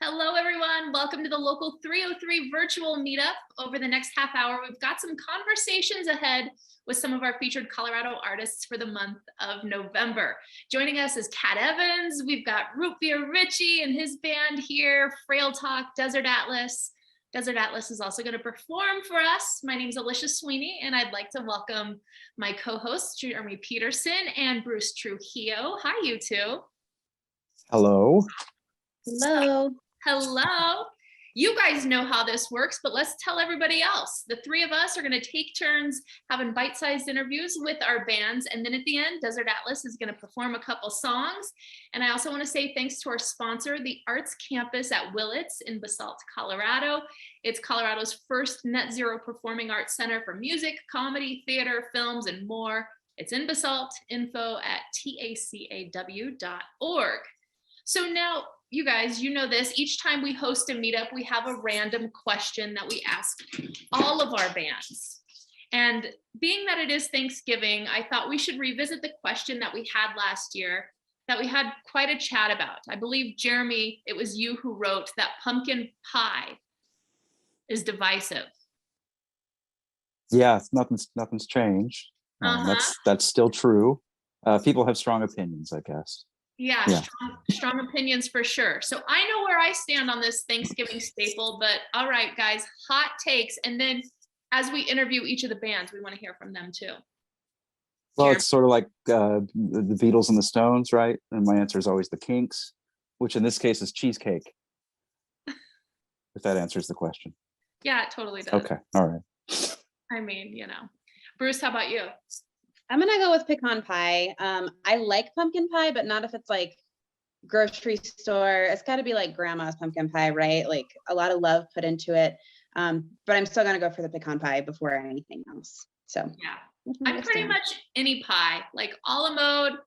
Hello, everyone. Welcome to the Local 303 virtual meetup. Over the next half hour, we've got some conversations ahead with some of our featured Colorado artists for the month of November. Joining us is Kat Evans. We've got Root Beer Richie and his band here, Frail Talk, Desert Atlas. Desert Atlas is also going to perform for us. My name is Alicia Sweeney, and I'd like to welcome my co-hosts, Jeremy Peterson and Bruce Trujillo. Hi, you two. Hello. Hello. Hello. You guys know how this works, but let's tell everybody else. The three of us are going to take turns having bite-sized interviews with our bands. And then at the end, Desert Atlas is going to perform a couple songs. And I also want to say thanks to our sponsor, the Arts Campus at Willits in Basalt, Colorado. It's Colorado's first net zero performing arts center for music, comedy, theater, films, and more. It's in Basalt. Info at tacaw.org. So now, you guys, you know this, each time we host a meetup, we have a random question that we ask all of our bands. And being that it is Thanksgiving, I thought we should revisit the question that we had last year that we had quite a chat about. I believe, Jeremy, it was you who wrote that pumpkin pie is divisive. Yeah, nothing's changed. That's still true. People have strong opinions, I guess. Yeah. Strong opinions for sure. So I know where I stand on this Thanksgiving staple, but all right, guys, hot takes. And then as we interview each of the bands, we want to hear from them too. Well, It's sort of like the Beatles and the Stones, right? And my answer is always the Kinks, which in this case is cheesecake. If that answers the question. Yeah, it totally does. Okay, all right. I mean, Bruce, how about you? I'm gonna go with pecan pie. I like pumpkin pie, but not if it's like grocery store. It's got to be like grandma's pumpkin pie, right? Like a lot of love put into it. But I'm still gonna go for the pecan pie before anything else. So yeah, I'm pretty much any pie, like a la mode,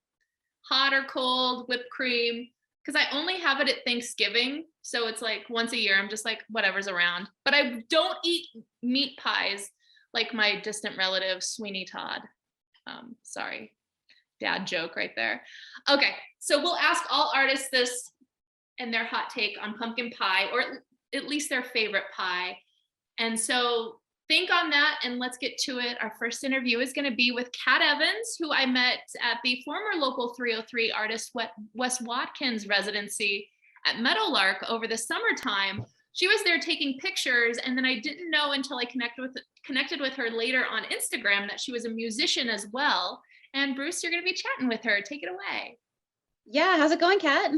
hot or cold, whipped cream, because I only have it at Thanksgiving. So it's like once a year, I'm just like whatever's around. But I don't eat meat pies like my distant relative Sweeney Todd. Sorry, dad joke right there. Okay, so we'll ask all artists this and their hot take on pumpkin pie, or at least their favorite pie. And so think on that and let's get to it. Our first interview is going to be with Kat Evans, who I met at the former Local 303 artist Wes Watkins residency at Meadowlark over the summertime. She was there taking pictures, and then I didn't know until I connected with her later on Instagram that she was a musician as well. And Bruce, you're going to be chatting with her. Take it away. Yeah, how's it going, Kat?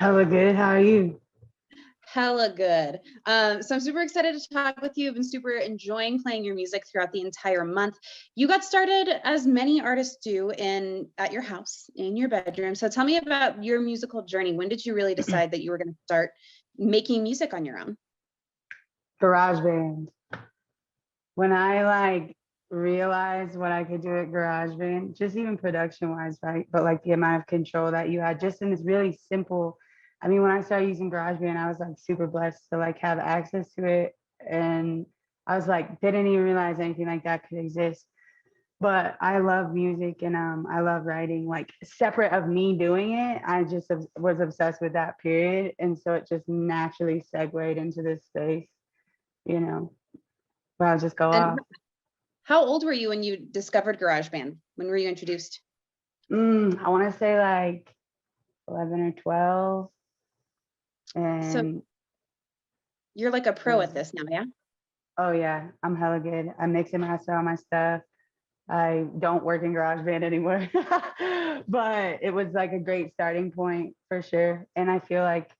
Hella good. How are you? Hella good. So I'm super excited to talk with you. I've been super enjoying playing your music throughout the entire month. You got started, as many artists do, at your house, in your bedroom. So tell me about your musical journey. When did you really decide that you were going to start making music on your own? GarageBand. When I realized what I could do at GarageBand, just even production wise, right? But like the amount of control that you had just in this really simple, I mean, when I started using GarageBand, I was like super blessed to like have access to it. And I was like, didn't even realize anything like that could exist. But I love music and I love writing, like separate of me doing it. I just was obsessed with that period. And so it just naturally segued into this space, where I'll just go off. How old were you when you discovered GarageBand? When were you introduced? I want to say like 11 or 12. And so you're like a pro at this now, yeah? Oh yeah, I'm hella good. I mix and master all my stuff. I don't work in GarageBand anymore, but it was like a great starting point for sure. And I feel like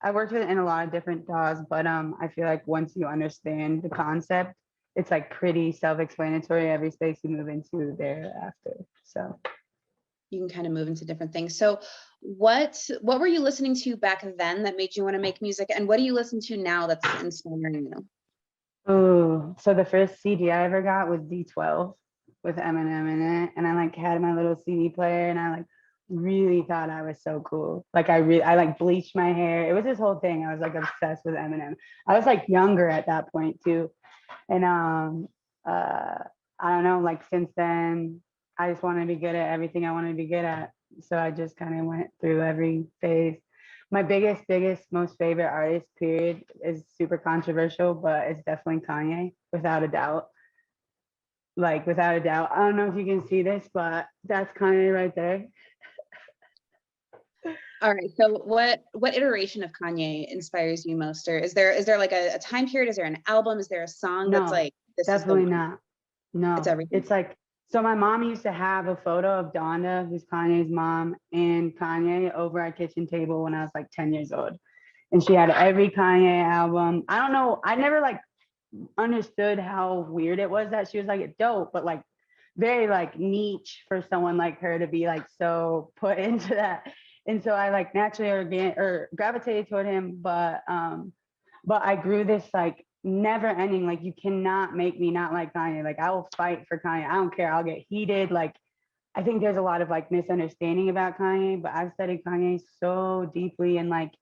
I worked in a lot of different DAWs, but I feel like once you understand the concept, it's like pretty self-explanatory. Every space you move into thereafter. So you can kind of move into different things. So what were you listening to back then that made you want to make music? And what do you listen to now that's inspiring you? Oh, so the first CD I ever got was D12 with Eminem in it. And I like had my little CD player and I like really thought I was so cool. Like I like bleached my hair. It was this whole thing. I was like obsessed with Eminem. I was like younger at that point too. And I don't know, like since then, I just wanted to be good at everything I wanted to be good at. So I just kind of went through every phase. my biggest, most favorite artist, period, is super controversial, but it's definitely Kanye, without a doubt. Like, without a doubt. I don't know if you can see this, but that's Kanye right there. All right. So what iteration of Kanye inspires you most? Or is there like a time period? Is there an album? Is there a song that's No, like, this is the definitely one? not. No, It's everything. it's like, so my mom used to have a photo of Donda, who's Kanye's mom, and Kanye over our kitchen table when I was like 10 years old. And she had every Kanye album. I don't know. I never like understood how weird it was that she was like dope, but like very like niche for someone like her to be like so put into that. And so I like naturally gravitated toward him, but I grew this like never ending, like you cannot make me not like Kanye. Like I will fight for Kanye. I don't care. I'll get heated. Like I think there's a lot of like misunderstanding about Kanye, but I've studied Kanye so deeply, and like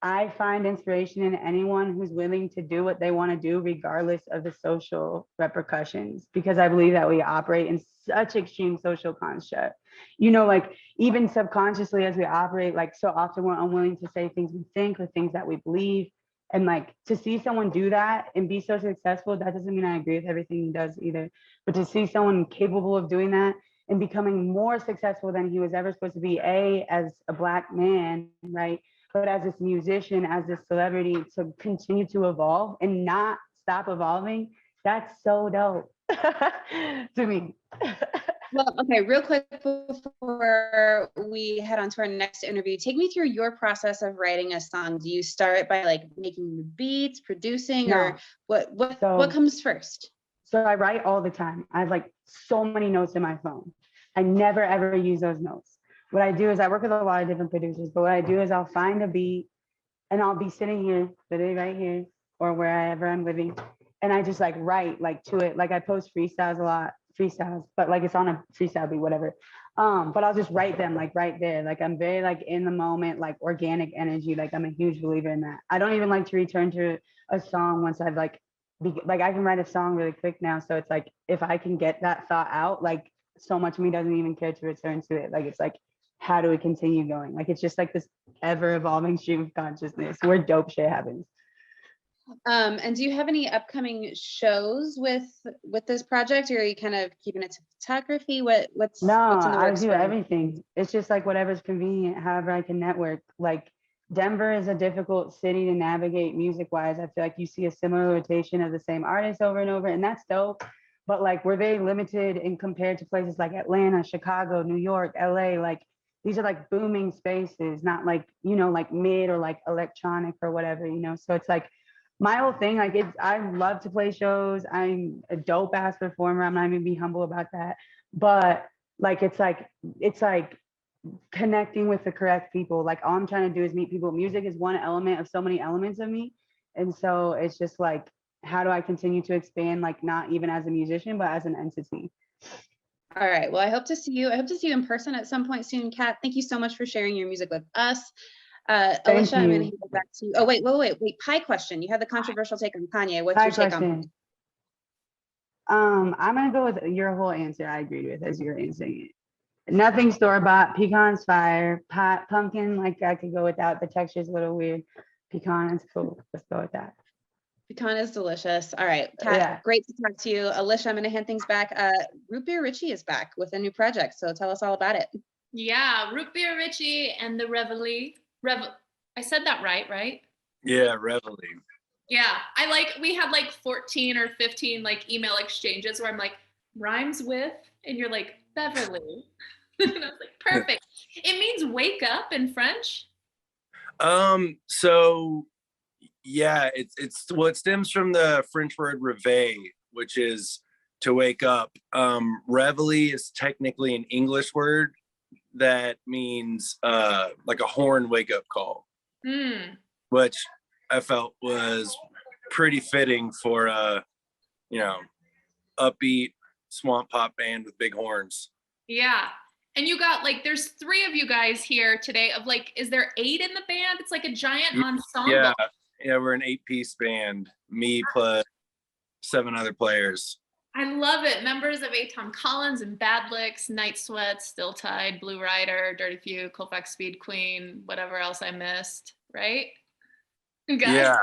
I find inspiration in anyone who's willing to do what they want to do, regardless of the social repercussions, because I believe that we operate in such extreme social construct. You know, like even subconsciously as we operate, like so often we're unwilling to say things we think or things that we believe. And like to see someone do that and be so successful, that doesn't mean I agree with everything he does either. But to see someone capable of doing that and becoming more successful than he was ever supposed to be, as a Black man, right? But as this musician, as this celebrity, to continue to evolve and not stop evolving, that's so dope to me. Well, okay, real quick before we head on to our next interview, take me through your process of writing a song. Do you start by like making the beats, producing, No. or what comes first? So I write all the time. I have like so many notes in my phone. I never ever use those notes. What I do is I work with a lot of different producers, but what I do is I'll find a beat and I'll be sitting here, literally right here, or wherever I'm living. And I just like write like to it. Like I post freestyles a lot, but like it's on a freestyle beat, whatever. But I'll just write them like right there. Like I'm very like in the moment, like organic energy. Like I'm a huge believer in that. I don't even like to return to a song once I've like I can write a song really quick now. So it's like if I can get that thought out, like so much of me doesn't even care to return to it. Like it's like, how do we continue going? Like it's just like this ever evolving stream of consciousness where dope shit happens. And do you have any upcoming shows with this project, or are you kind of keeping it to photography? What's in the I works do for you? everything. It's just like whatever's convenient, however I can network. Like Denver is a difficult city to navigate music wise. I feel like you see a similar rotation of the same artists over and over, and that's dope. But like we're very limited in compared to places like Atlanta, Chicago, New York, LA. Like these are like booming spaces, not like, you know, like mid or like electronic or whatever, you know. So it's like my whole thing, like I love to play shows. I'm a dope ass performer. I'm not even be humble about that. But like it's like connecting with the correct people. Like all I'm trying to do is meet people. Music is one element of so many elements of me. And so it's just like, how do I continue to expand, like not even as a musician, but as an entity? All right. Well, I hope to see you in person at some point soon, Kat. Thank you so much for sharing your music with us. Alicia, I'm going to hand it back to you. Oh, wait. Pie question. You had the controversial take on Kanye. What's your take on pie? I'm going to go with your whole answer. I agreed with as you're answering it. Nothing store-bought. Pecan's fire. Pumpkin, like I could go without. The texture's a little weird. Pecan is cool. Let's go with that. Pecan is delicious. All right, Kat, yeah. Great to talk to you. Alicia, I'm going to hand things back. Root Beer Richie is back with a new project, so tell us all about it. Yeah, Root Beer Richie and the Reveille. I said that right? Yeah, Reveille. Yeah, we had like 14 or 15 like email exchanges where I'm like, rhymes with, and you're like, Beverly. And I was like, perfect. It means wake up in French. So yeah, it's it stems from the French word réveil, which is to wake up. Reveille is technically an English word that means like a horn wake up call, which I felt was pretty fitting for upbeat swamp pop band with big horns. Yeah. And you got like, there's 3 of you guys here today of like, is there 8 in the band? It's like a giant ensemble. Yeah, we're an 8-piece band, me plus 7 other players. I love it. Members of Atom Collins and Bad Licks, Night Sweats, Still Tide, Blue Rider, Dirty Few, Colfax Speed Queen, whatever else I missed, right? Guys?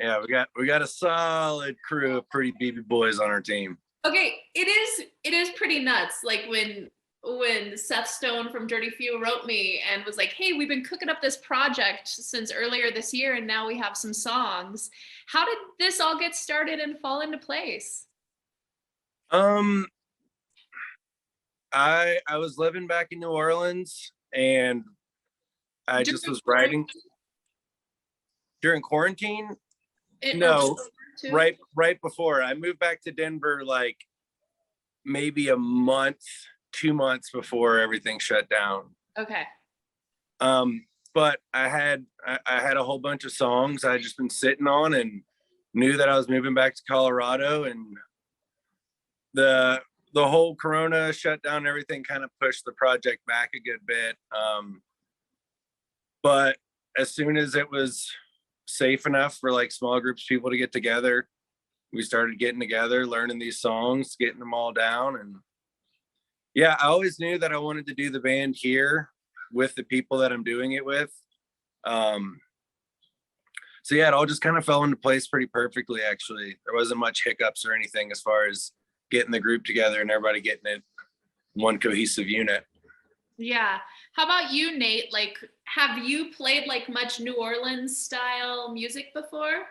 Yeah, we got a solid crew of pretty BB boys on our team. Okay, it is pretty nuts. Like when Seth Stone from Dirty Few wrote me and was like, "Hey, we've been cooking up this project since earlier this year, and now we have some songs." How did this all get started and fall into place? I was living back in New Orleans, and I just was writing during quarantine. No, right before I moved back to Denver, like maybe a month, 2 months before everything shut down. Okay. But I had a whole bunch of songs I had just been sitting on, and knew that I was moving back to Colorado, and the whole Corona shutdown and everything kind of pushed the project back a good bit. But as soon as it was safe enough for like small groups of people to get together, we started getting together, learning these songs, getting them all down. And yeah, I always knew that I wanted to do the band here with the people that I'm doing it with. So yeah, it all just kind of fell into place pretty perfectly, actually. There wasn't much hiccups or anything as far as getting the group together and everybody getting it one cohesive unit. Yeah. How about you, Nate? Like, have you played like much New Orleans style music before?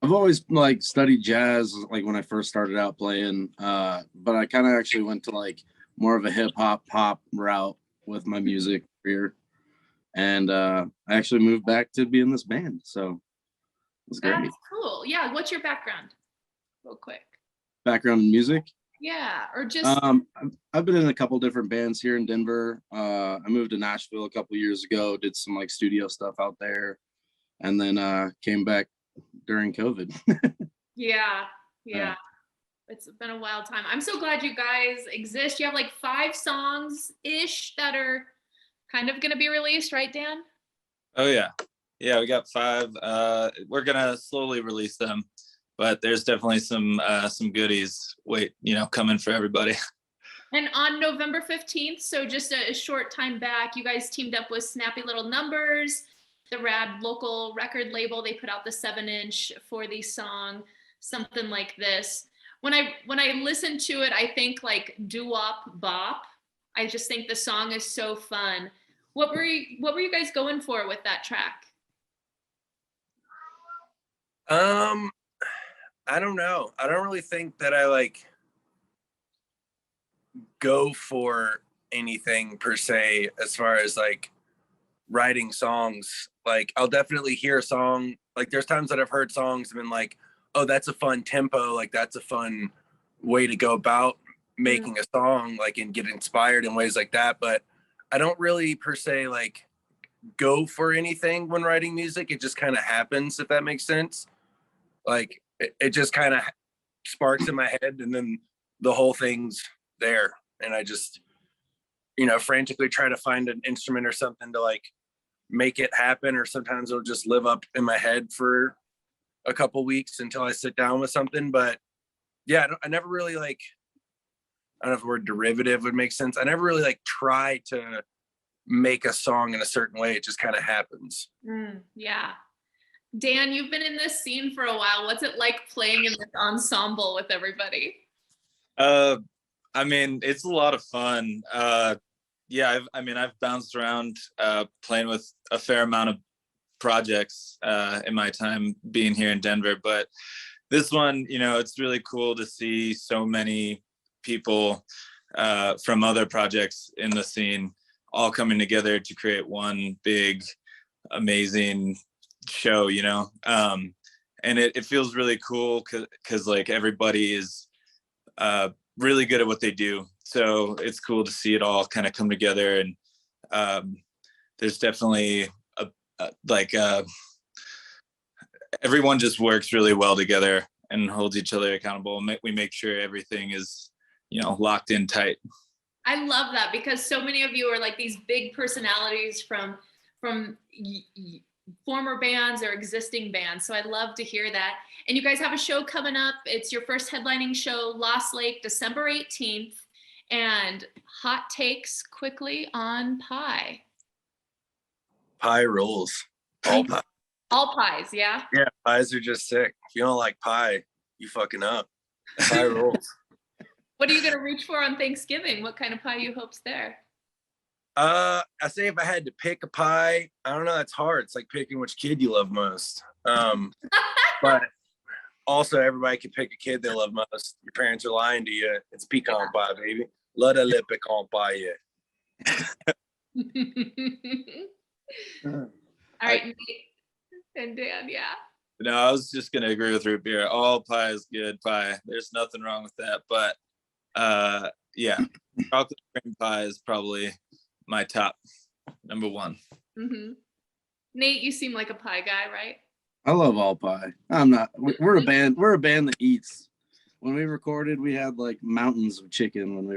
I've always like studied jazz, like when I first started out playing, but I kind of actually went to like more of a hip hop pop route with my music career, and I actually moved back to be in this band, so it was great. That's cool. Yeah. What's your background, real quick? Background in music? Yeah, or just I've been in a couple different bands here in Denver. I moved to Nashville a couple years ago, did some like studio stuff out there, and then came back during COVID. yeah. It's been a wild time. I'm so glad you guys exist. You have like 5 songs ish that are kind of going to be released, right, Dan? Oh yeah, we got 5. We're gonna slowly release them, but there's definitely some goodies coming for everybody. And on November 15th, so just a short time back, you guys teamed up with Snappy Little Numbers, the rad local record label. They put out the 7-inch for the song Something Like This. When I listen to it, I think like doo-wop bop. I just think the song is so fun. What were you guys going for with that track? I don't know. I don't really think that I like go for anything per se as far as like writing songs. Like I'll definitely hear a song. Like there's times that I've heard songs and been like, oh, that's a fun tempo. Like that's a fun way to go about making a song, like, and get inspired in ways like that. But I don't really per se like go for anything when writing music. It just kind of happens, if that makes sense. Like it just kind of sparks in my head, and then the whole thing's there, and I just frantically try to find an instrument or something to like make it happen. Or sometimes it'll just live up in my head for a couple weeks until I sit down with something. But yeah, I never really like, I don't know if the word derivative would make sense. I never really like try to make a song in a certain way. It just kind of happens. Yeah. Dan, you've been in this scene for a while. What's it like playing in this ensemble with everybody? I mean, it's a lot of fun. Yeah, I've bounced around playing with a fair amount of projects in my time being here in Denver, but this one, it's really cool to see so many people from other projects in the scene all coming together to create one big, amazing show, and it feels really cool because like everybody is really good at what they do. So it's cool to see it all kind of come together, and there's definitely everyone just works really well together and holds each other accountable. We make sure everything is, locked in tight. I love that, because so many of you are like these big personalities from former bands or existing bands. So I'd love to hear that. And you guys have a show coming up. It's your first headlining show, Lost Lake, December 18th. And hot takes quickly on pie. Pie rules. All pie. All pies, yeah? Yeah, pies are just sick. If you don't like pie, you fucking up. Pie rules. What are you gonna reach for on Thanksgiving? What kind of pie you hope's there? I say if I had to pick a pie, I don't know, it's hard. It's like picking which kid you love most. But also everybody can pick a kid they love most. Your parents are lying to you. It's pecan pie, baby. Love le pecan pie, All right, Nate and Dan, yeah. No, I was just gonna agree with root beer. All pie is good pie. There's nothing wrong with that. But yeah, chocolate cream pie is probably my top number one. Mm-hmm. Nate, you seem like a pie guy, right? I love all pie. I'm not. We're a band. We're a band that eats. When we recorded, we had like mountains of chicken when we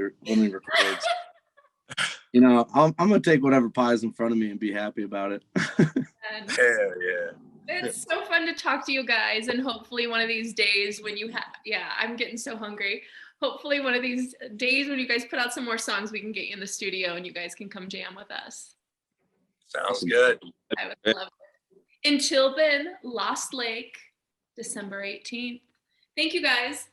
recorded. You know, I'm gonna take whatever pie's in front of me and be happy about it. And Hell yeah. it's so fun to talk to you guys, and hopefully one of these days when you have, yeah, I'm getting so hungry. Hopefully one of these days when you guys put out some more songs, we can get you in the studio and you guys can come jam with us. Sounds good. I would love it. Until then, Lost Lake, December 18th. Thank you guys.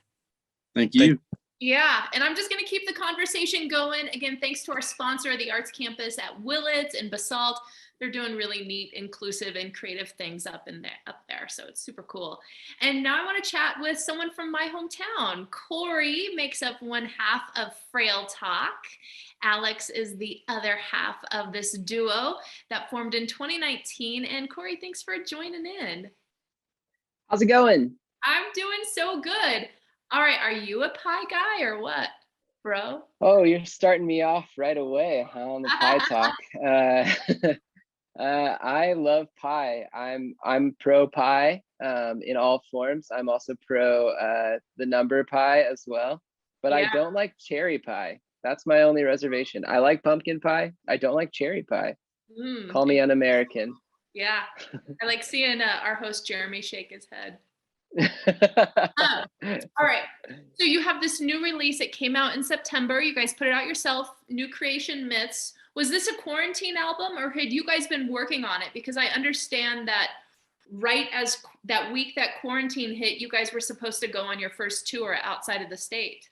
Thank you. Yeah, and I'm just going to keep the conversation going. Again, thanks to our sponsor, the Arts Campus at Willits and Basalt. They're doing really neat, inclusive, and creative things up there. So it's super cool. And now I want to chat with someone from my hometown. Corey makes up one half of Frail Talk. Alex is the other half of this duo that formed in 2019. And Corey, thanks for joining in. How's it going? I'm doing so good. All right, are you a pie guy or what, bro? Oh, you're starting me off right away on the pie talk. I love pie. I'm pro pie in all forms. I'm also pro the number pie as well, but I don't like cherry pie. That's my only reservation. I like pumpkin pie. I don't like cherry pie. Call me un-American. Yeah, I like seeing our host Jeremy shake his head. All right, so you have this new release. It came out in September. You guys put it out yourself, New Creation Myths. Was this a quarantine album or had you guys been working on it? Because I understand that right as that week that quarantine hit, you guys were supposed to go on your first tour outside of the state.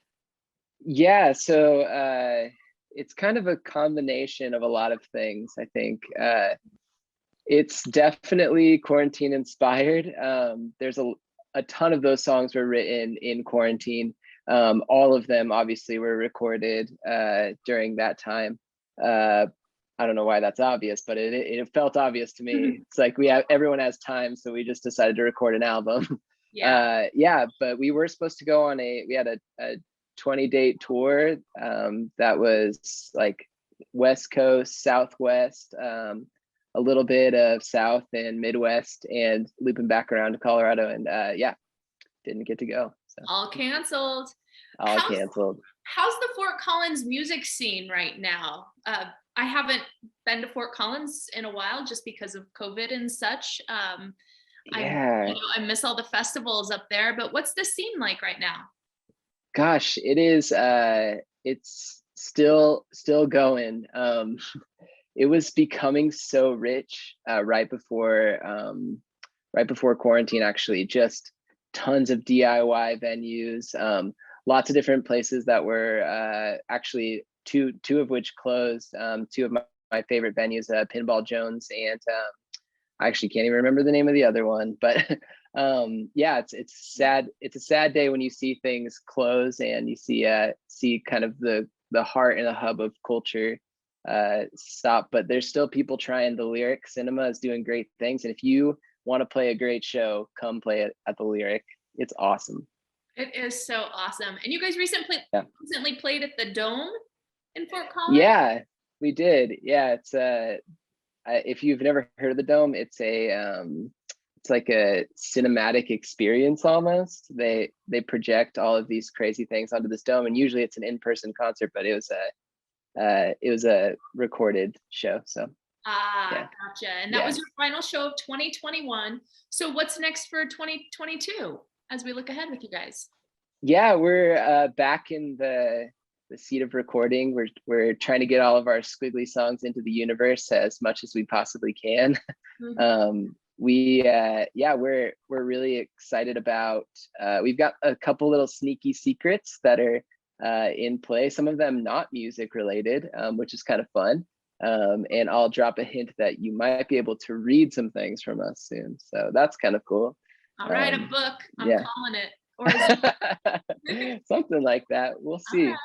Yeah, so it's kind of a combination of a lot of things, I think. It's definitely quarantine inspired. There's a ton of those songs were written in quarantine. All of them obviously were recorded during that time. I don't know why that's obvious, but it felt obvious to me. It's like everyone has time, so we just decided to record an album. Yeah, but we were supposed to go on we had a 20-date tour that was like West Coast, Southwest, a little bit of South and Midwest, and looping back around to Colorado, and yeah, didn't get to go. So. All canceled. Canceled. How's the Fort Collins music scene right now? I haven't been to Fort Collins in a while just because of COVID and such. I miss all the festivals up there, but what's the scene like right now? Gosh, it is. It's still going. It was becoming so rich right before quarantine. Actually, just tons of DIY venues, lots of different places that were actually two of which closed. Two of my favorite venues, Pinball Jones, and I actually can't even remember the name of the other one. But yeah, it's sad. It's a sad day when you see things close and you see kind of the heart and the hub of culture stop. But there's still people trying. The Lyric Cinema is doing great things, and if you want to play a great show, come play it at the Lyric. It's awesome. It is so awesome. And you guys recently played at the Dome in Fort Collins? Yeah, we did. Yeah, it's if you've never heard of the Dome, it's like a cinematic experience almost. They project all of these crazy things onto this dome, and usually it's an in-person concert, but it was a recorded show. So Yeah. Gotcha. And that was your final show of 2021. So what's next for 2022 as we look ahead with you guys? Yeah, we're back in the seat of recording. We're trying to get all of our squiggly songs into the universe as much as we possibly can. Mhm. We're really excited about. We've got a couple little sneaky secrets that are in play. Some of them not music related, which is kind of fun. And I'll drop a hint that you might be able to read some things from us soon. So that's kind of cool. All right, a book. I'm yeah. calling it. Or is Something like that. We'll see. right.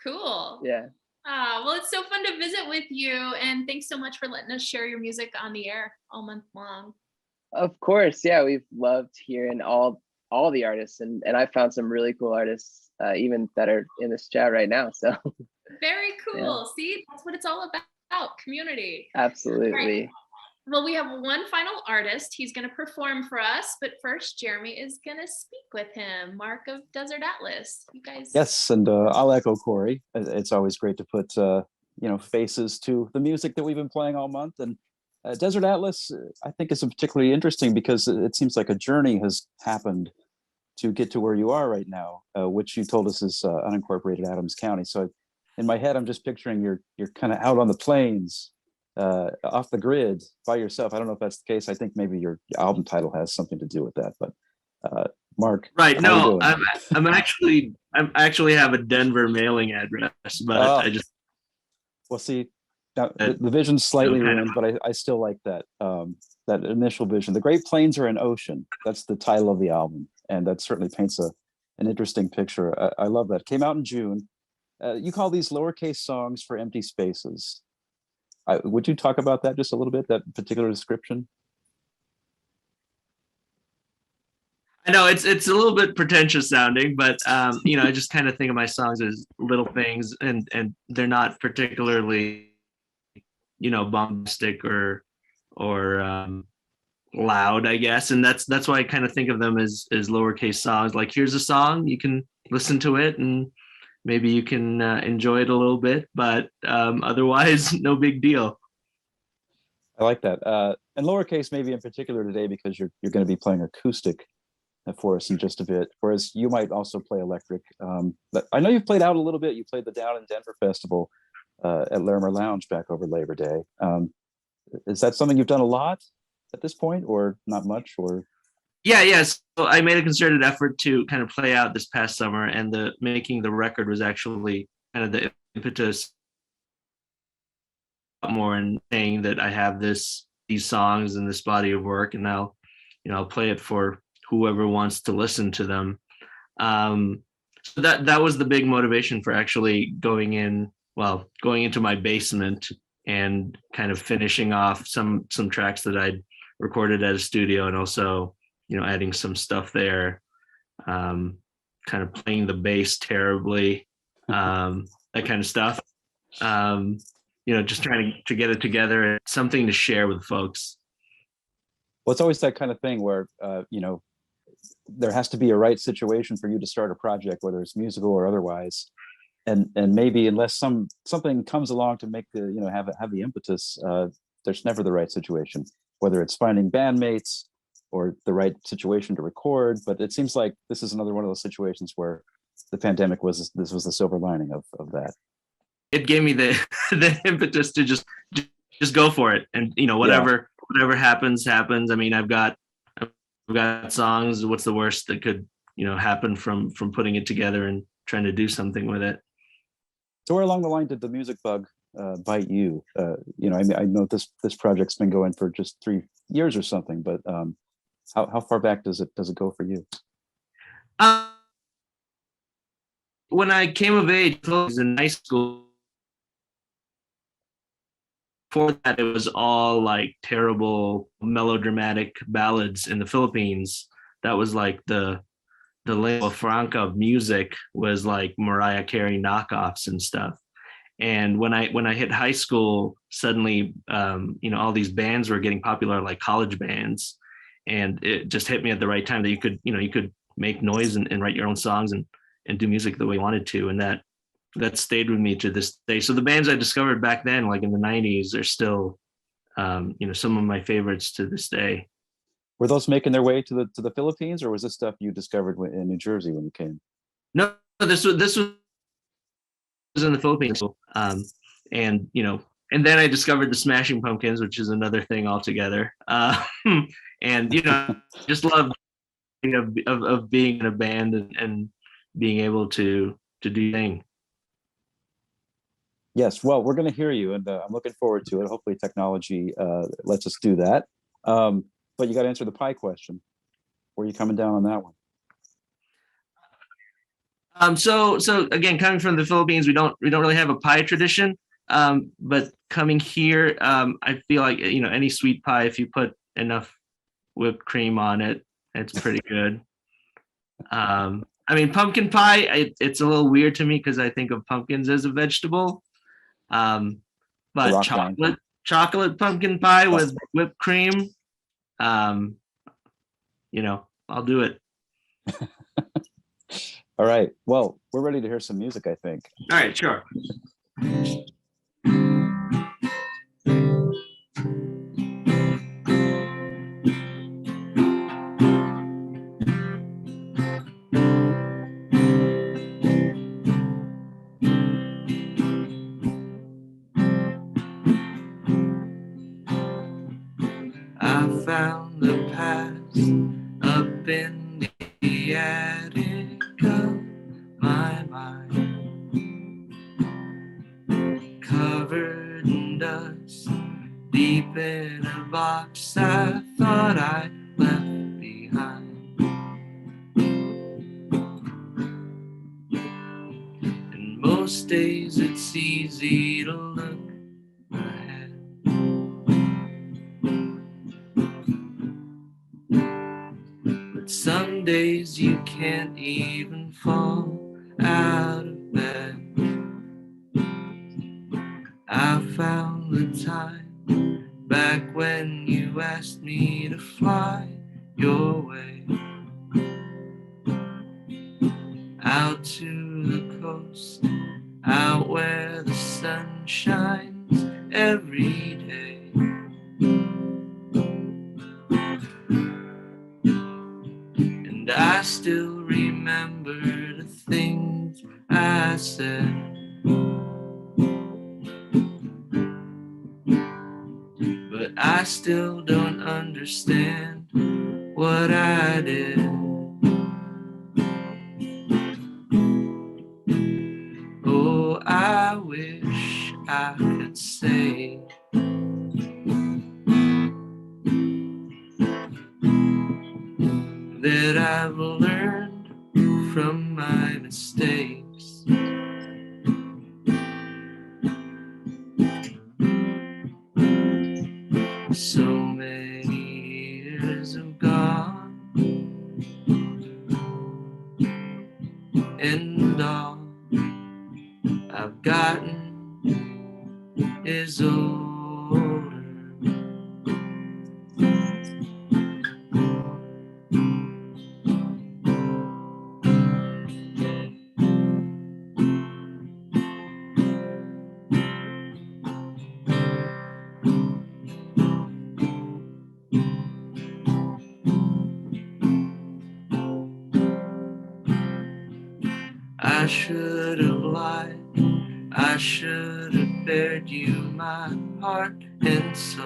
Cool. Yeah. Well, it's so fun to visit with you. And thanks so much for letting us share your music on the air all month long. Of course. Yeah, we've loved hearing all the artists, and I found some really cool artists even that are in this chat right now. So Very cool. See, that's what it's all about, community. absolutely. Right. Well, we have one final artist. He's going to perform for us, but first, Jeremy is going to speak with him. Mark of Desert Atlas. You guys. Yes, and I'll echo Corey. It's always great to put faces to the music that we've been playing all month. And Desert Atlas, I think, is particularly interesting because it seems like a journey has happened to get to where you are right now, which you told us is unincorporated Adams County. So in my head, I'm just picturing you're kind of out on the plains, off the grid by yourself. I don't know if that's the case. I think maybe your album title has something to do with that. But Mark, right? how you No, doing? I'm actually have a Denver mailing address, but I just well, see, now the vision's slightly kind ruined, but I still like that that initial vision. The Great Plains are an ocean. That's the title of the album, and that certainly paints an interesting picture. I love that. Came out in June. You call these lowercase songs for empty spaces. Would you talk about that just a little bit, that particular description? I know it's a little bit pretentious sounding, but I just kind of think of my songs as little things, and they're not particularly, bombastic or loud, I guess, and that's why I kind of think of them as lowercase songs. Like, here's a song, you can listen to it, and maybe you can enjoy it a little bit, but otherwise, no big deal. I like that. And lowercase maybe in particular today because you're going to be playing acoustic for us in just a bit, whereas you might also play electric. But I know you've played out a little bit. You played the Down in Denver Festival at Larimer Lounge back over Labor Day. Is that something you've done a lot at this point, or not much? Or Yeah. So I made a concerted effort to kind of play out this past summer, and making the record was actually kind of the impetus more, and saying that I have these songs and this body of work, and I'll play it for whoever wants to listen to them. So that was the big motivation for actually going into my basement and kind of finishing off some tracks that I'd recorded at a studio, and also adding some stuff there, kind of playing the bass terribly, that kind of stuff. Just trying to get it together and something to share with folks. well, it's always that kind of thing where there has to be a right situation for you to start a project, whether it's musical or otherwise. And maybe unless something comes along to make the have the impetus, there's never the right situation, whether it's finding bandmates or the right situation to record. But it seems like this is another one of those situations where the pandemic was the silver lining of that. It gave me the impetus to just go for it, and whatever happens. I mean, I've got songs. What's the worst that could happen from putting it together and trying to do something with it? So where along the line did the music bug bite you? I know this project's been going for just 3 years or something, but how far back does it go for you? When I came of age, I was in high school. Before that, it was all like terrible melodramatic ballads in the Philippines. That was like the lingua franca of music, was like Mariah Carey knockoffs and stuff. And when I hit high school, suddenly all these bands were getting popular, like college bands, and it just hit me at the right time that you could make noise and write your own songs and do music the way you wanted to, and that stayed with me to this day. So the bands I discovered back then, like in the 90s, are still some of my favorites to this day. Were those making their way to the Philippines, or was this stuff you discovered in New Jersey when you came? No, this was in the Philippines. And and then I discovered the Smashing Pumpkins, which is another thing altogether. And just love of being in a band and being able to do things. Yes, well, we're going to hear you, and I'm looking forward to it. Hopefully, technology lets us do that. But you got to answer the pie question. Where are you coming down on that one? So again, coming from the Philippines, we don't really have a pie tradition. But coming here, I feel like any sweet pie, if you put enough whipped cream on it, it's pretty good. I mean, pumpkin pie, it's a little weird to me because I think of pumpkins as a vegetable. But chocolate pumpkin pie with whipped cream, I'll do it. All right. Well, we're ready to hear some music, I think. All right, sure. I found the past up in the attic of my mind, covered in dust, deep in a box I thought I left behind. And most days it's easy to look ahead, but some days you can't even fall out of bed. I found the time back when you asked me to fly your way, out to the coast, out where the sun shines every day. And I still remember the things I said, but I still don't understand what I did. Oh, I wish I could say that I've learned from my mistakes. So many years have gone, and all I've gotten is older. I should have lied, I should have bared you my heart and soul,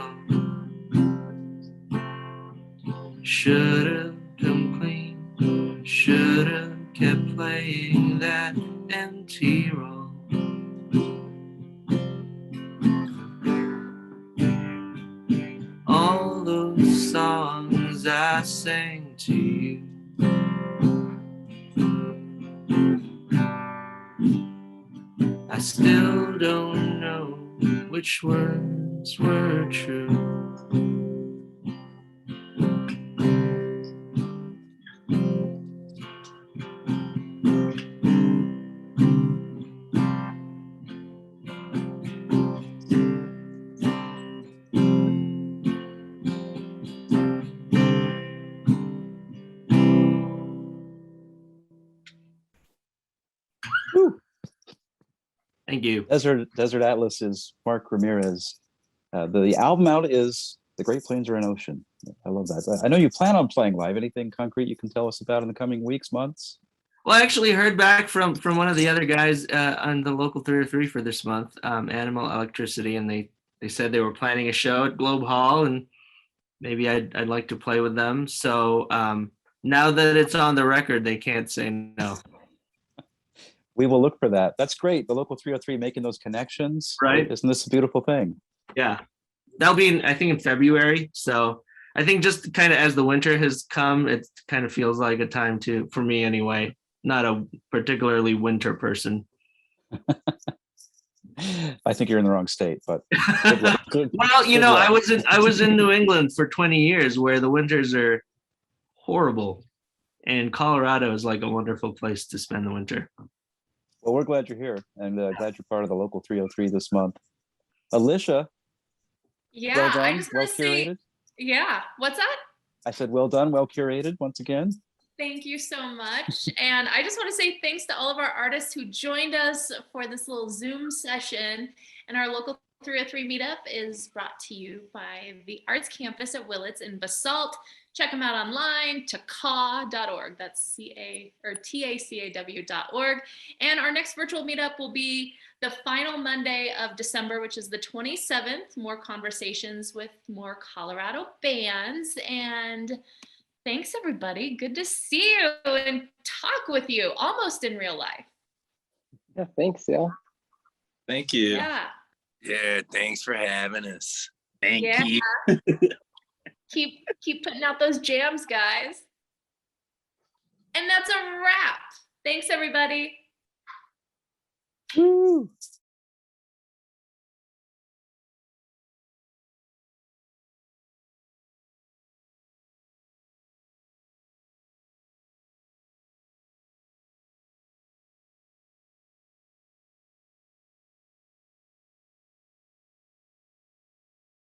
should have come clean, should have kept playing that empty role. All those songs I sang to you, I still don't know which words were true. Woo. Thank you. Desert Atlas is Mark Ramirez. The album out is The Great Plains Are an Ocean. I love that. I know you plan on playing live. Anything concrete you can tell us about in the coming weeks, months? Well, I actually heard back from one of the other guys on the local 303 for this month, Animal Electricity, and they said they were planning a show at Globe Hall, and maybe I'd like to play with them. So now that it's on the record, they can't say no. We will look for that. That's great. The local 303 making those connections. Right. Isn't this a beautiful thing? Yeah. That'll be I think in February. So I think just kind of as the winter has come, it kind of feels like a time for me anyway, not a particularly winter person. I think you're in the wrong state, but well, you know, I was in New England for 20 years where the winters are horrible, and Colorado is like a wonderful place to spend the winter. Well, we're glad you're here, and glad you're part of the local 303 this month. Alicia. Yeah, well done, I just want to say, yeah, what's that? I said, well done, well curated once again. Thank you so much. And I just want to say thanks to all of our artists who joined us for this little Zoom session. And our local 303 meetup is brought to you by the Arts Campus at Willits in Basalt. Check them out online, TACAW.org. That's TACAW.org. And our next virtual meetup will be the final Monday of December, which is the 27th. More conversations with more Colorado bands. And thanks, everybody. Good to see you and talk with you almost in real life. Yeah, thanks, yeah. Thank you. Yeah. Yeah, thanks for having us. Thank you. Keep putting out those jams, guys. And that's a wrap. Thanks, everybody. Woo.